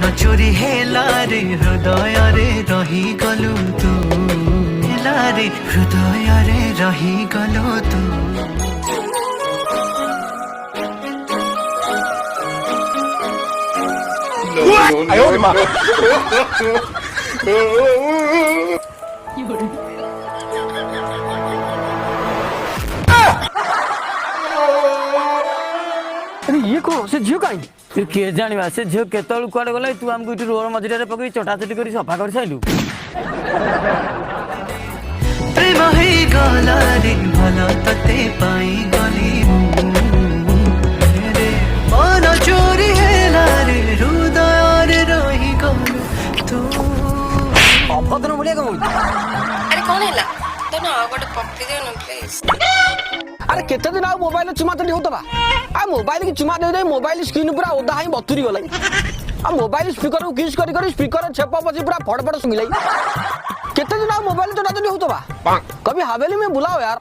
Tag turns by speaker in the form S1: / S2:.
S1: मन चोरी हेला रे हृदय रे रही गलु तू हेला रे हृदय रे रही गलु तू
S2: ये कौन से झियो कहीं
S3: तू किए जानिबा से झियो केतल कुआडे गले तू हमको इटी रोड मझिरे पकई चटाचटी करी सफा कर साइलु
S1: प्रेम है गला रे भला तते पाई गली रे मन चोरी हेला रे हृदय रे रही गलु तू
S2: अभद्र बोलिया कौन
S4: अरे कौन है तो ना गोटे पक्ति दे ना प्लीज
S2: अरे केते दिन आ मोबाइल चुमा तड़ी होतबा आ मोबाइल की चुमा दे दे मोबाइल स्क्रीन पूरा ओदा ही बतुरी गलाई आ मोबाइल स्पीकर को किस करी करी स्पीकर छेपा पसी पूरा फड़फड़ सुमिलाई केते दिन आ मोबाइल चटा तड़ी होतबा कभी हवेली में बुलाओ यार।